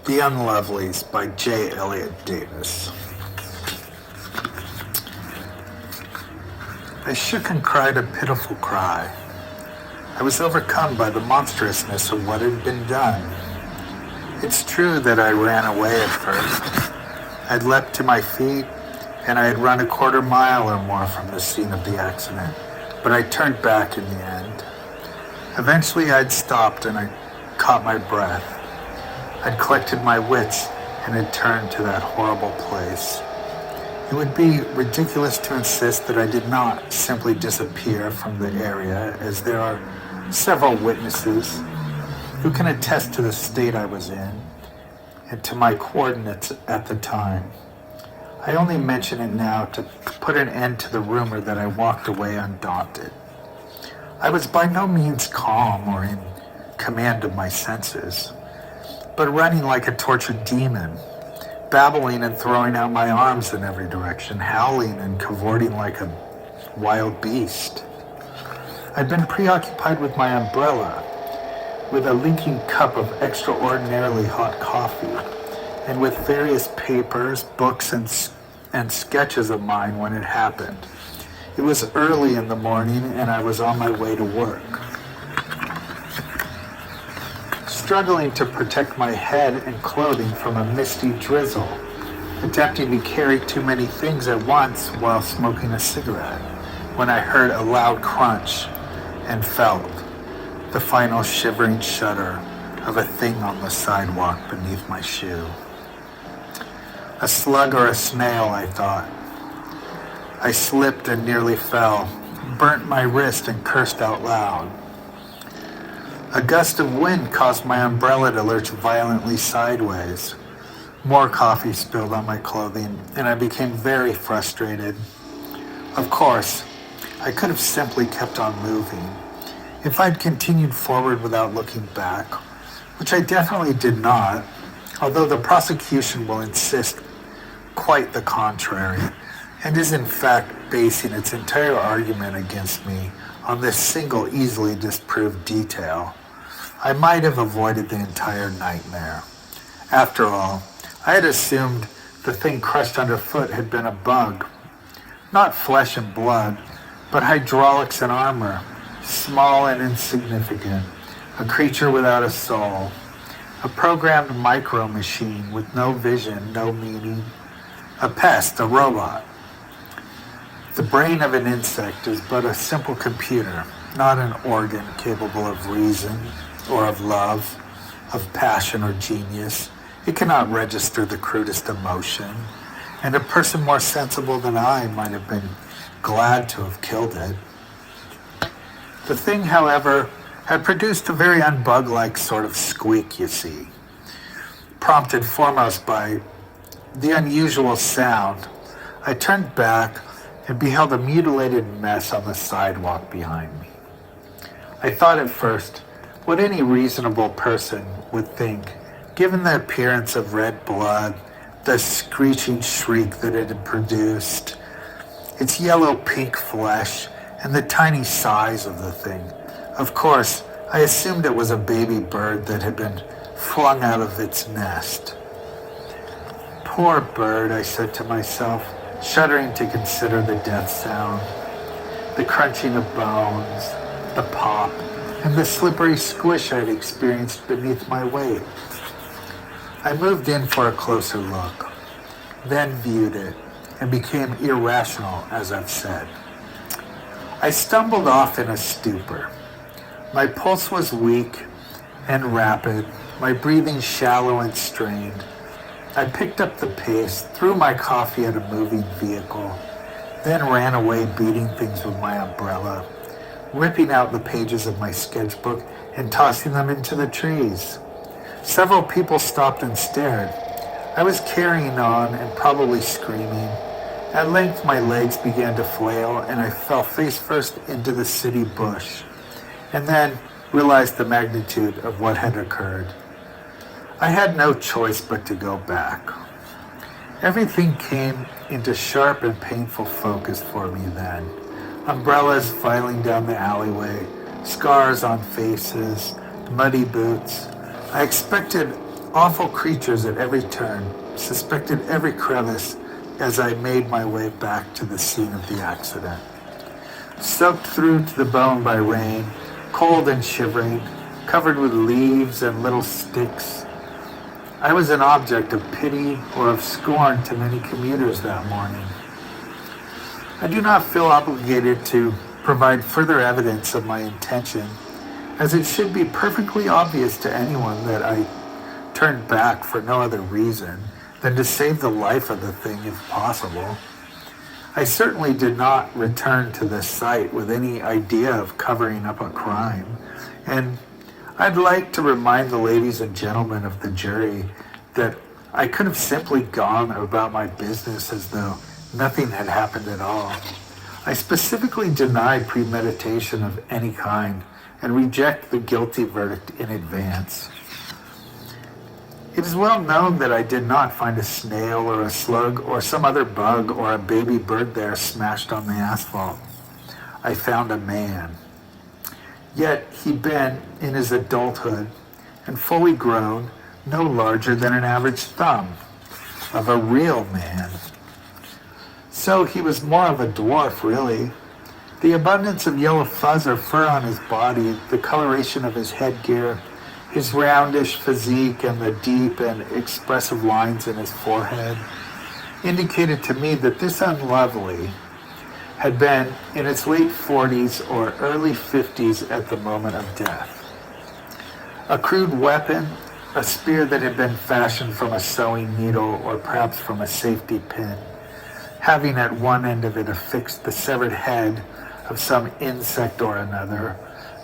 The Unlovelies by Jay Elliot Davis. I shook and cried a pitiful cry. I was overcome by the monstrousness of what had been done. It's true that I ran away at first. I'd leapt to my feet, and I had run a quarter mile or more from the scene of the accident, but I turned back in the end. Eventually I'd stopped and I caught my breath. I'd collected my wits and had turned to that horrible place. It would be ridiculous to insist that I did not simply disappear from the area, as there are several witnesses who can attest to the state I was in and to my coordinates at the time. I only mention it now to put an end to the rumor that I walked away undaunted. I was by no means calm or in command of my senses, but running like a tortured demon, babbling and throwing out my arms in every direction, howling and cavorting like a wild beast. I'd been preoccupied with my umbrella, with a leaking cup of extraordinarily hot coffee, and with various papers, books, and sketches of mine when it happened. It was early in the morning, and I was on my way to work. Struggling to protect my head and clothing from a misty drizzle, attempting to carry too many things at once while smoking a cigarette, when I heard a loud crunch and felt the final shivering shudder of a thing on the sidewalk beneath my shoe. A slug or a snail, I thought. I slipped and nearly fell, burnt my wrist and cursed out loud. A gust of wind caused my umbrella to lurch violently sideways. More coffee spilled on my clothing, and I became very frustrated. Of course, I could have simply kept on moving. If I'd continued forward without looking back, which I definitely did not, although the prosecution will insist quite the contrary, and is in fact basing its entire argument against me on this single easily disproved detail, I might have avoided the entire nightmare. After all, I had assumed the thing crushed underfoot had been a bug, not flesh and blood, but hydraulics and armor, small and insignificant, a creature without a soul, a programmed micro-machine with no vision, no meaning, a pest, a robot. The brain of an insect is but a simple computer, not an organ capable of reason or of love, of passion or genius. It cannot register the crudest emotion, and a person more sensible than I might have been glad to have killed it. The thing, however, had produced a very unbug-like sort of squeak, you see, prompted foremost by the unusual sound. I turned back and beheld a mutilated mess on the sidewalk behind me. I thought at first what any reasonable person would think, given the appearance of red blood, the screeching shriek that it had produced, its yellow-pink flesh, and the tiny size of the thing. Of course, I assumed it was a baby bird that had been flung out of its nest. Poor bird, I said to myself, shuddering to consider the death sound, the crunching of bones, the pop, and the slippery squish I'd experienced beneath my weight. I moved in for a closer look, then viewed it, and became irrational, as I've said. I stumbled off in a stupor. My pulse was weak and rapid, my breathing shallow and strained. I picked up the pace, threw my coffee at a moving vehicle, then ran away beating things with my umbrella, ripping out the pages of my sketchbook and tossing them into the trees. Several people stopped and stared. I was carrying on and probably screaming. At length my legs began to flail and I fell face first into the city bush, and then realized the magnitude of what had occurred. I had no choice but to go back. Everything came into sharp and painful focus for me then. Umbrellas filing down the alleyway, scars on faces, muddy boots. I expected Awful creatures at every turn, suspected every crevice as I made my way back to the scene of the accident. Soaked through to the bone by rain, cold and shivering, covered with leaves and little sticks, I was an object of pity or of scorn to many commuters that morning. I do not feel obligated to provide further evidence of my intention, as it should be perfectly obvious to anyone that I turned back for no other reason than to save the life of the thing if possible. I certainly did not return to this site with any idea of covering up a crime, and I'd like to remind the ladies and gentlemen of the jury that I could have simply gone about my business as though nothing had happened at all. I specifically deny premeditation of any kind and reject the guilty verdict in advance. It is well known that I did not find a snail or a slug or some other bug or a baby bird there smashed on the asphalt. I found a man. Yet he'd been, in his adulthood, and fully grown, no larger than an average thumb of a real man. So he was more of a dwarf, really. The abundance of yellow fuzz or fur on his body, the coloration of his headgear, his roundish physique, and the deep and expressive lines in his forehead indicated to me that this Unlovely had been in its late 40s or early 50s at the moment of death. A crude weapon, a spear that had been fashioned from a sewing needle or perhaps from a safety pin, having at one end of it affixed the severed head of some insect or another,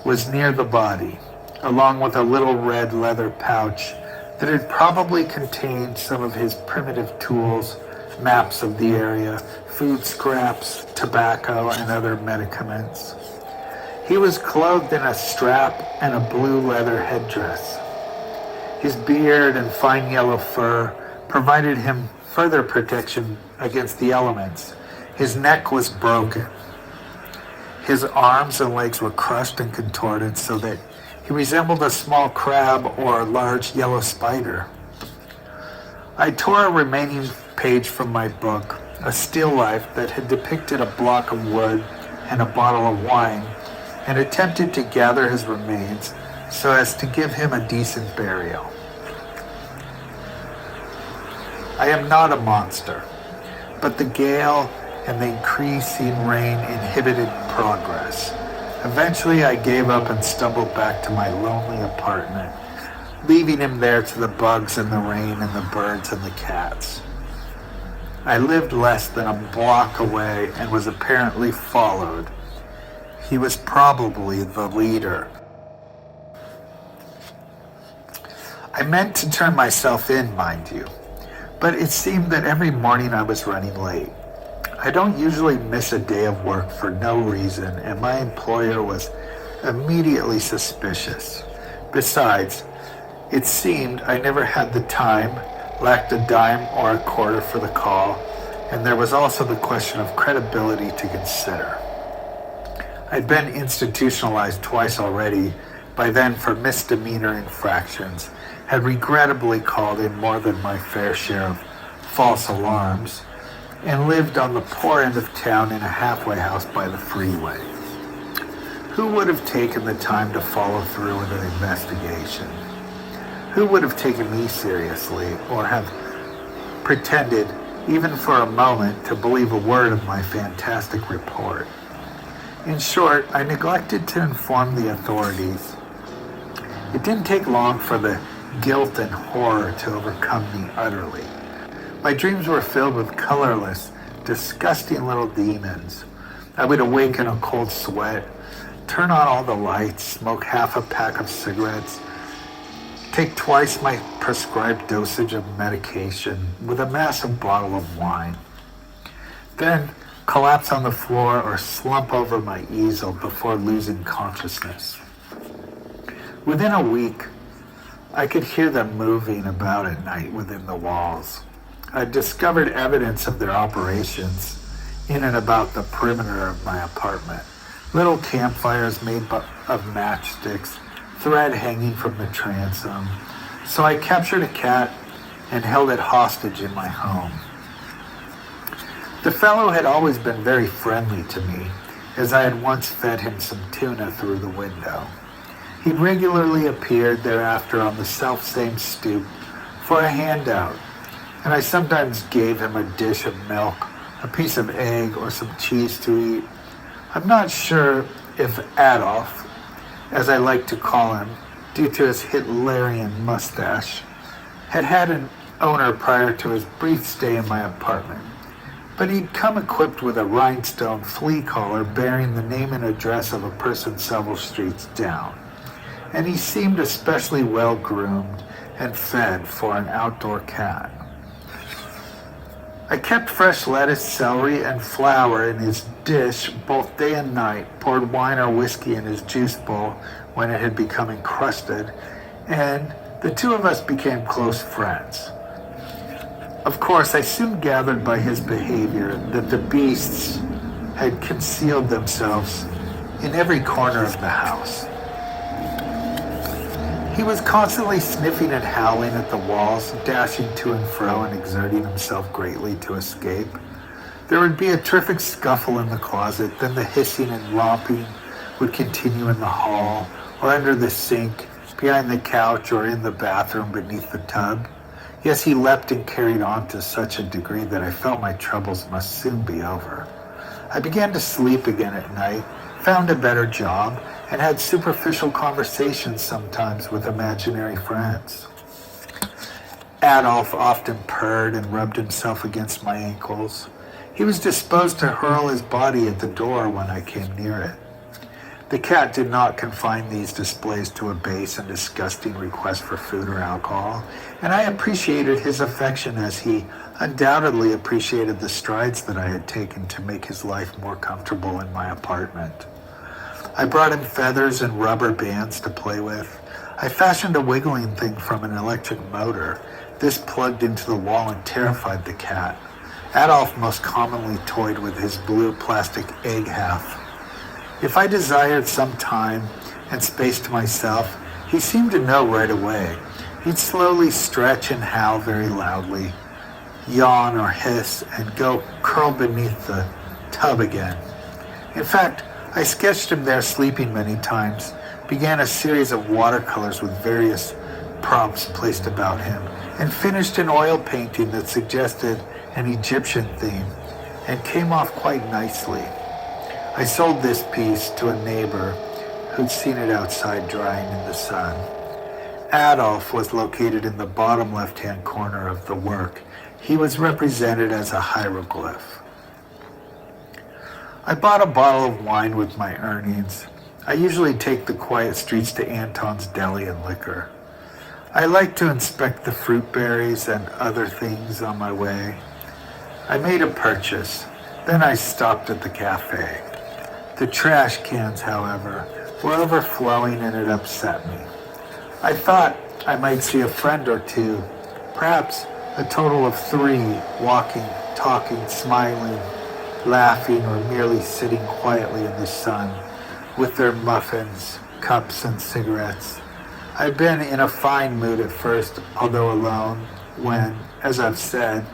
was near the body, along with a little red leather pouch that had probably contained some of his primitive tools, maps of the area, food scraps, tobacco, and other medicaments. He was clothed in a strap and a blue leather headdress. His beard and fine yellow fur provided him further protection against the elements. His neck was broken. His arms and legs were crushed and contorted so that he resembled a small crab or a large yellow spider. I tore a remaining page from my book, a still life that had depicted a block of wood and a bottle of wine, and attempted to gather his remains so as to give him a decent burial. I am not a monster, but the gale and the increasing rain inhibited progress. Eventually I gave up and stumbled back to my lonely apartment, leaving him there to the bugs and the rain and the birds and the cats. I lived less than a block away and was apparently followed. He was probably the leader. I meant to turn myself in, mind you, but it seemed that every morning I was running late. I don't usually miss a day of work for no reason, and my employer was immediately suspicious. Besides, it seemed I never had the time, lacked a dime or a quarter for the call, and there was also the question of credibility to consider. I'd been institutionalized twice already, by then for misdemeanor infractions, had regrettably called in more than my fair share of false alarms, and lived on the poor end of town in a halfway house by the freeway. Who would have taken the time to follow through with an investigation? Who would have taken me seriously, or have pretended, even for a moment, to believe a word of my fantastic report? In short, I neglected to inform the authorities. It didn't take long for the guilt and horror to overcome me utterly. My dreams were filled with colorless, disgusting little demons. I would awake in a cold sweat, turn on all the lights, smoke half a pack of cigarettes, take twice my prescribed dosage of medication with a massive bottle of wine, then collapse on the floor or slump over my easel before losing consciousness. Within a week, I could hear them moving about at night within the walls. I discovered evidence of their operations in and about the perimeter of my apartment. Little campfires made of matchsticks, thread hanging from the transom, So I captured a cat and held it hostage in my home. The fellow had always been very friendly to me, as I had once fed him some tuna through the window. He regularly appeared thereafter on the selfsame stoop for a handout, and I sometimes gave him a dish of milk, a piece of egg, or some cheese to eat. I'm not sure if Adolf, as I like to call him, due to his Hitlerian mustache, had an owner prior to his brief stay in my apartment, but he'd come equipped with a rhinestone flea collar bearing the name and address of a person several streets down, and he seemed especially well groomed and fed for an outdoor cat. I kept fresh lettuce, celery, and flour in his dish both day and night, poured wine or whiskey in his juice bowl when it had become encrusted, and the two of us became close friends. Of course, I soon gathered by his behavior that the beasts had concealed themselves in every corner of the house. He was constantly sniffing and howling at the walls, dashing to and fro and exerting himself greatly to escape. There would be a terrific scuffle in the closet, then the hissing and romping would continue in the hall, or under the sink, behind the couch, or in the bathroom beneath the tub. Yes, he leapt and carried on to such a degree that I felt my troubles must soon be over. I began to sleep again at night, found a better job, and had superficial conversations sometimes with imaginary friends. Adolf often purred and rubbed himself against my ankles. He was disposed to hurl his body at the door when I came near it. The cat did not confine these displays to a base and disgusting request for food or alcohol, and I appreciated his affection as he undoubtedly appreciated the strides that I had taken to make his life more comfortable in my apartment. I brought him feathers and rubber bands to play with. I fashioned a wiggling thing from an electric motor. This plugged into the wall and terrified the cat. Adolf most commonly toyed with his blue plastic egg half. If I desired some time and space to myself, he seemed to know right away. He'd slowly stretch and howl very loudly, yawn or hiss, and go curl beneath the tub again. In fact, I sketched him there sleeping many times, began a series of watercolors with various props placed about him, and finished an oil painting that suggested an Egyptian theme and came off quite nicely. I sold this piece to a neighbor who'd seen it outside drying in the sun. Adolf was located in the bottom left-hand corner of the work. He was represented as a hieroglyph. I bought a bottle of wine with my earnings. I usually take the quiet streets to Anton's Deli and Liquor. I like to inspect the fruit berries and other things on my way. I made a purchase. Then I stopped at the cafe. The trash cans, however, were overflowing and it upset me. I thought I might see a friend or two, perhaps a total of 3, walking, talking, smiling, laughing, or merely sitting quietly in the sun with their muffins, cups, and cigarettes. I'd been in a fine mood at first, although alone, when, as I've said,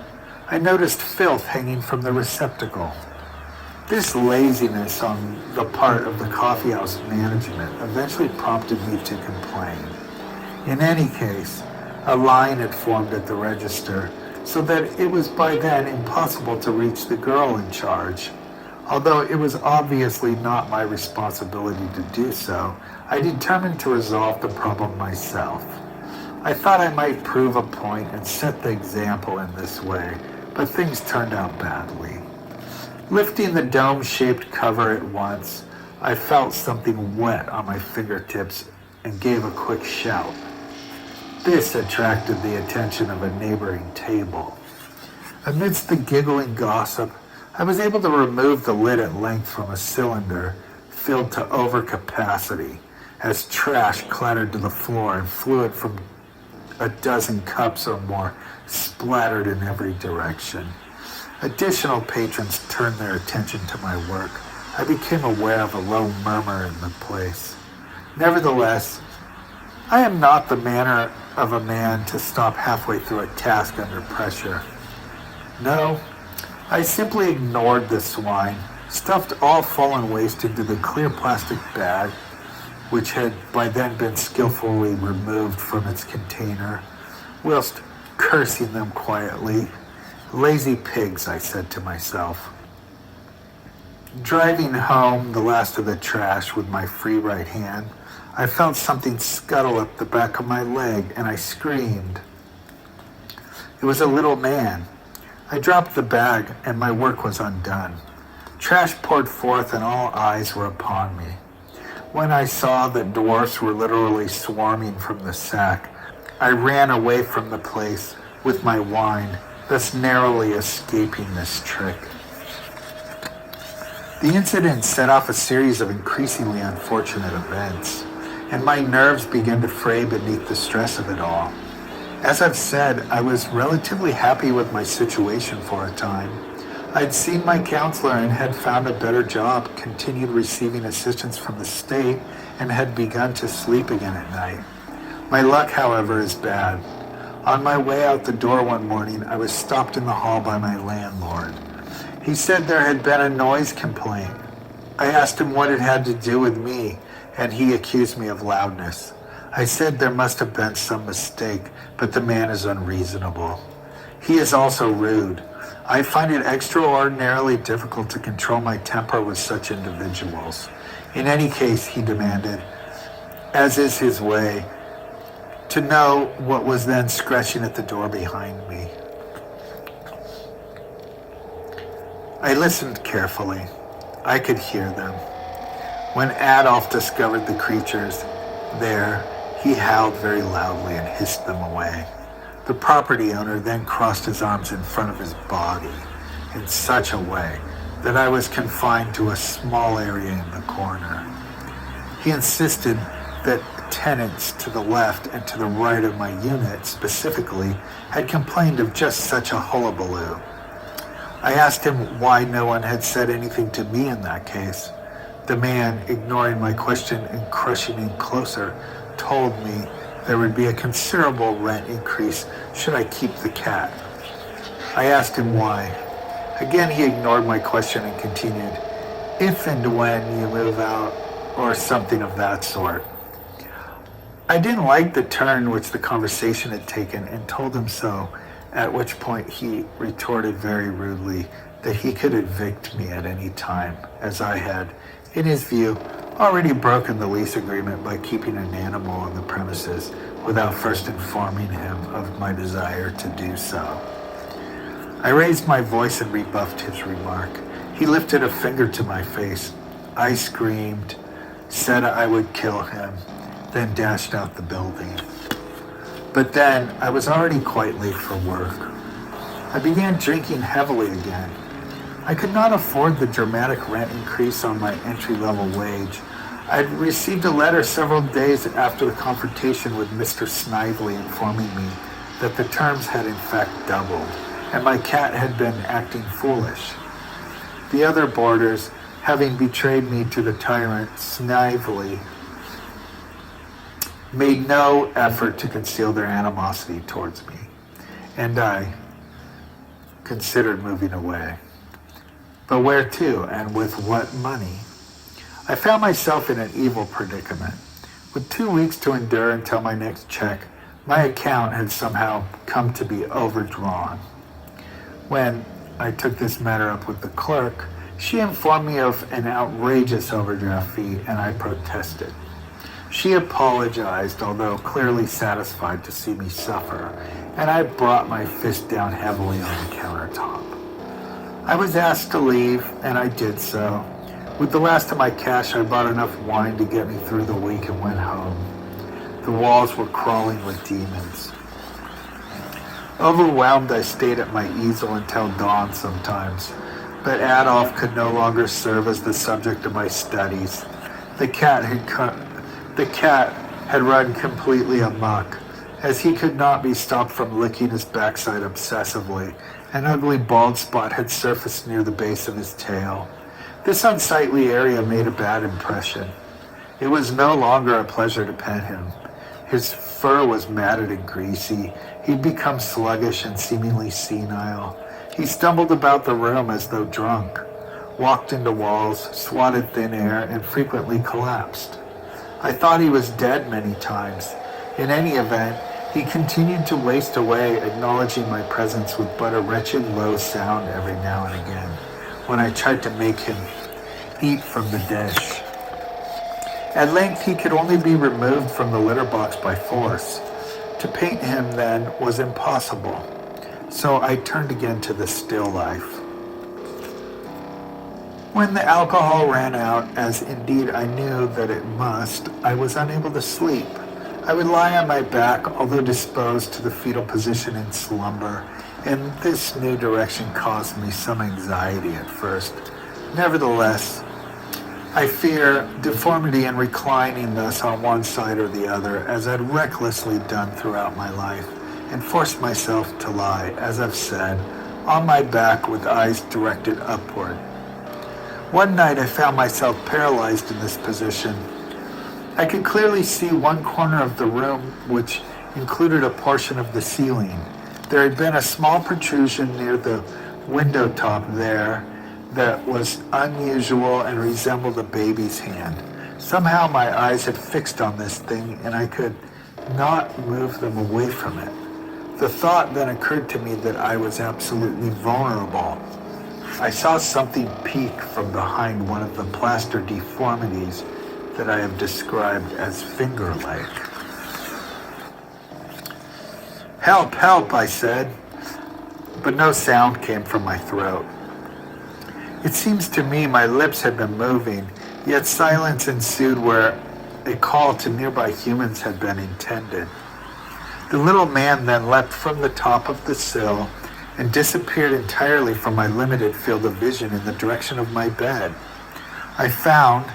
I noticed filth hanging from the receptacle. This laziness on the part of the coffeehouse management eventually prompted me to complain. In any case, a line had formed at the register, so that it was by then impossible to reach the girl in charge. Although it was obviously not my responsibility to do so, I determined to resolve the problem myself. I thought I might prove a point and set the example in this way, but things turned out badly. Lifting the dome-shaped cover at once, I felt something wet on my fingertips and gave a quick shout. This attracted the attention of a neighboring table. Amidst the giggling gossip, I was able to remove the lid at length from a cylinder filled to overcapacity as trash clattered to the floor and fluid from a dozen cups or more splattered in every direction. Additional patrons turned their attention to my work. I became aware of a low murmur in the place. Nevertheless, I am not the manner of a man to stop halfway through a task under pressure. No, I simply ignored the swine, stuffed all fallen waste into the clear plastic bag, which had by then been skillfully removed from its container, whilst cursing them quietly. Lazy pigs, I said to myself. Driving home the last of the trash with my free right hand, I felt something scuttle up the back of my leg, and I screamed. It was a little man. I dropped the bag, and my work was undone. Trash poured forth, and all eyes were upon me. When I saw that dwarfs were literally swarming from the sack, I ran away from the place with my wine, thus narrowly escaping this trick. The incident set off a series of increasingly unfortunate events, and my nerves began to fray beneath the stress of it all. As I've said, I was relatively happy with my situation for a time. I'd seen my counselor and had found a better job, continued receiving assistance from the state, and had begun to sleep again at night. My luck, however, is bad. On my way out the door one morning, I was stopped in the hall by my landlord. He said there had been a noise complaint. I asked him what it had to do with me, and he accused me of loudness. I said there must have been some mistake, but the man is unreasonable. He is also rude. I find it extraordinarily difficult to control my temper with such individuals. In any case, he demanded, as is his way, to know what was then scratching at the door behind me. I listened carefully. I could hear them. When Adolf discovered the creatures there, he howled very loudly and hissed them away. The property owner then crossed his arms in front of his body in such a way that I was confined to a small area in the corner. He insisted that tenants to the left and to the right of my unit specifically had complained of just such a hullabaloo. I asked him why no one had said anything to me in that case. The man, ignoring my question and crushing in closer, told me there would be a considerable rent increase should I keep the cat. I asked him why. Again, he ignored my question and continued, if and when you move out, or something of that sort. I didn't like the turn which the conversation had taken and told him so, at which point he retorted very rudely that he could evict me at any time, as I had, in his view, already broken the lease agreement by keeping an animal on the premises without first informing him of my desire to do so. I raised my voice and rebuffed his remark. He lifted a finger to my face. I screamed, said I would kill him, then dashed out the building. But then I was already quite late for work. I began drinking heavily again. I could not afford the dramatic rent increase on my entry-level wage. I had received a letter several days after the confrontation with Mr. Snively informing me that the terms had in fact doubled, and my cat had been acting foolish. The other boarders, having betrayed me to the tyrant Snively, made no effort to conceal their animosity towards me, and I considered moving away. But where to, and with what money? I found myself in an evil predicament. With 2 weeks to endure until my next check, my account had somehow come to be overdrawn. When I took this matter up with the clerk, she informed me of an outrageous overdraft fee, and I protested. She apologized, although clearly satisfied to see me suffer, and I brought my fist down heavily on the countertop. I was asked to leave, and I did so. With the last of my cash, I bought enough wine to get me through the week and went home. The walls were crawling with demons. Overwhelmed, I stayed at my easel until dawn sometimes, but Adolf could no longer serve as the subject of my studies. The cat had run completely amok, as he could not be stopped from licking his backside obsessively. An ugly bald spot had surfaced near the base of his tail. This unsightly area made a bad impression. It was no longer a pleasure to pet him. His fur was matted and greasy. He'd become sluggish and seemingly senile. He stumbled about the room as though drunk, walked into walls, swatted thin air, and frequently collapsed. I thought he was dead many times. In any event, he continued to waste away, acknowledging my presence with but a wretched low sound every now and again, when I tried to make him eat from the dish. At length he could only be removed from the litter box by force. To paint him then was impossible, so I turned again to the still life. When the alcohol ran out, as indeed I knew that it must, I was unable to sleep. I would lie on my back, although disposed to the fetal position in slumber, and this new direction caused me some anxiety at first. Nevertheless, I fear deformity in reclining thus on one side or the other, as I'd recklessly done throughout my life, and forced myself to lie, as I've said, on my back with eyes directed upward. One night I found myself paralyzed in this position. I could clearly see one corner of the room, which included a portion of the ceiling. There had been a small protrusion near the window top there that was unusual and resembled a baby's hand. Somehow my eyes had fixed on this thing, and I could not move them away from it. The thought then occurred to me that I was absolutely vulnerable. I saw something peek from behind one of the plaster deformities that I have described as finger-like. "Help, help," I said, but no sound came from my throat. It seems to me my lips had been moving, yet silence ensued where a call to nearby humans had been intended. The little man then leapt from the top of the sill and disappeared entirely from my limited field of vision in the direction of my bed. I found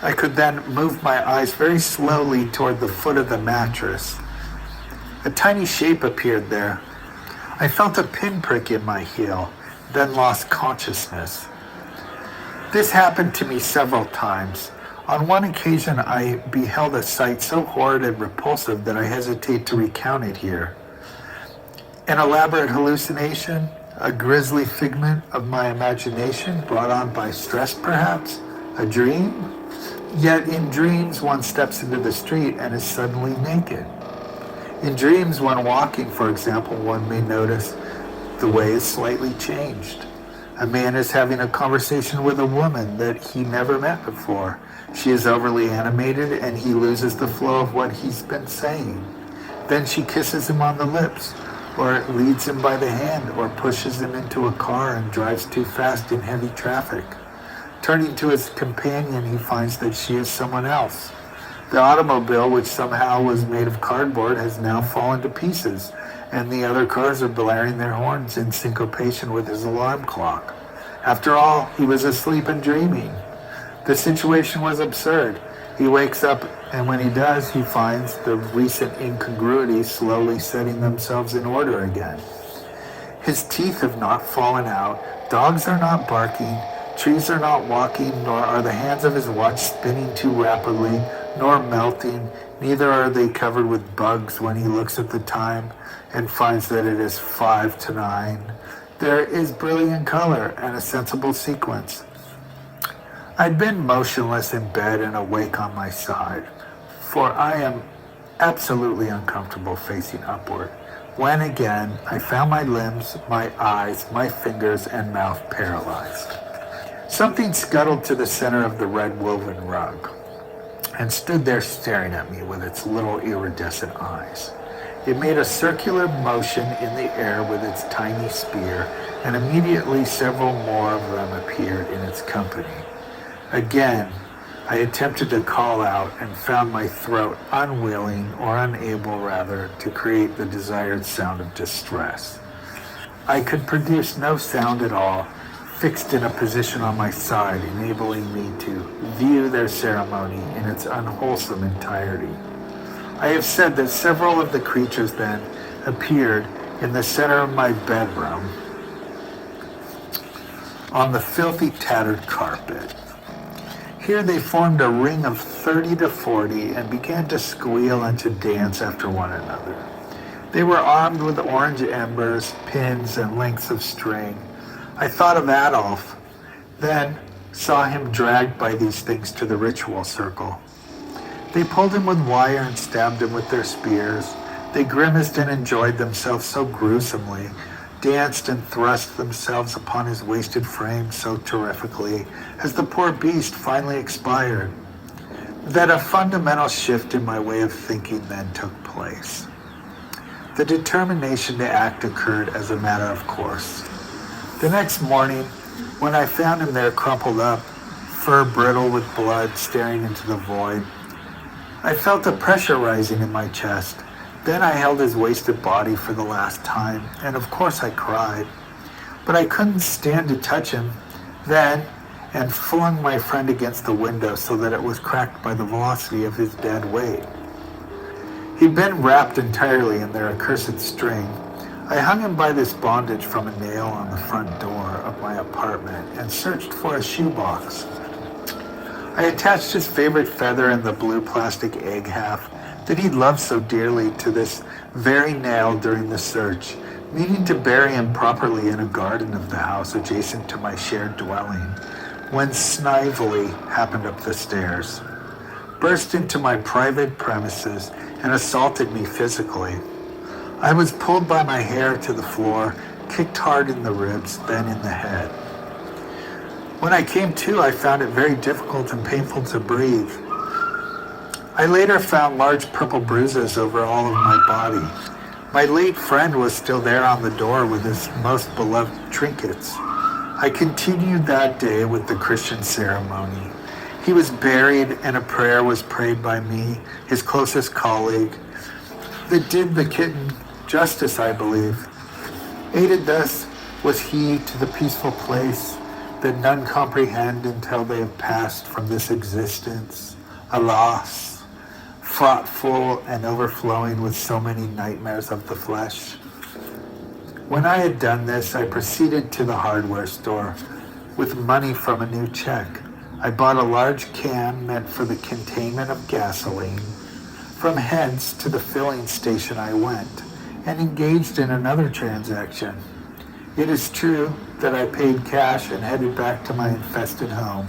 I could then move my eyes very slowly toward the foot of the mattress. A tiny shape appeared there. I felt a pinprick in my heel, then lost consciousness. This happened to me several times. On one occasion I beheld a sight so horrid and repulsive that I hesitate to recount it here. An elaborate hallucination, a grisly figment of my imagination brought on by stress perhaps, a dream? Yet in dreams one steps into the street and is suddenly naked. In dreams when walking, for example, one may notice the way is slightly changed. A man is having a conversation with a woman that he never met before. She is overly animated and he loses the flow of what he's been saying. Then she kisses him on the lips, or leads him by the hand, or pushes him into a car and drives too fast in heavy traffic. Turning to his companion, he finds that she is someone else. The automobile, which somehow was made of cardboard, has now fallen to pieces, and the other cars are blaring their horns in syncopation with his alarm clock. After all, he was asleep and dreaming. The situation was absurd. He wakes up, and when he does, he finds the recent incongruities slowly setting themselves in order again. His teeth have not fallen out, dogs are not barking, trees are not walking, nor are the hands of his watch spinning too rapidly, nor melting, neither are they covered with bugs when he looks at the time and finds that it is 5 to 9. There is brilliant color and a sensible sequence. I'd been motionless in bed and awake on my side, for I am absolutely uncomfortable facing upward, when again I found my limbs, my eyes, my fingers, and mouth paralyzed. Something scuttled to the center of the red woven rug and stood there staring at me with its little iridescent eyes. It made a circular motion in the air with its tiny spear, and immediately several more of them appeared in its company. Again, I attempted to call out and found my throat unwilling, or unable rather, to create the desired sound of distress. I could produce no sound at all, fixed in a position on my side, enabling me to view their ceremony in its unwholesome entirety. I have said that several of the creatures then appeared in the center of my bedroom on the filthy, tattered carpet. Here they formed a ring of 30 to 40 and began to squeal and to dance after one another. They were armed with orange embers, pins, and lengths of string. I thought of Adolf, then saw him dragged by these things to the ritual circle. They pulled him with wire and stabbed him with their spears. They grimaced and enjoyed themselves so gruesomely, danced and thrust themselves upon his wasted frame so terrifically, as the poor beast finally expired, that a fundamental shift in my way of thinking then took place. The determination to act occurred as a matter of course. The next morning, when I found him there crumpled up, fur brittle with blood, staring into the void, I felt a pressure rising in my chest. Then I held his wasted body for the last time, and of course I cried. But I couldn't stand to touch him then, and flung my friend against the window so that it was cracked by the velocity of his dead weight. He'd been wrapped entirely in their accursed string. I hung him by this bondage from a nail on the front door of my apartment and searched for a shoebox. I attached his favorite feather in the blue plastic egg half that he'd loved so dearly to this very nail during the search, meaning to bury him properly in a garden of the house adjacent to my shared dwelling, when Snively happened up the stairs, burst into my private premises, and assaulted me physically. I was pulled by my hair to the floor, kicked hard in the ribs, then in the head. When I came to, I found it very difficult and painful to breathe. I later found large purple bruises over all of my body. My late friend was still there on the door with his most beloved trinkets. I continued that day with the Christian ceremony. He was buried and a prayer was prayed by me, his closest colleague, that did the kitten justice, I believe. Aided thus was he to the peaceful place that none comprehend until they have passed from this existence. Alas! Fraught full and overflowing with so many nightmares of the flesh. When I had done this, I proceeded to the hardware store with money from a new check. I bought a large can meant for the containment of gasoline. From hence to the filling station I went, and engaged in another transaction. It is true that I paid cash and headed back to my infested home.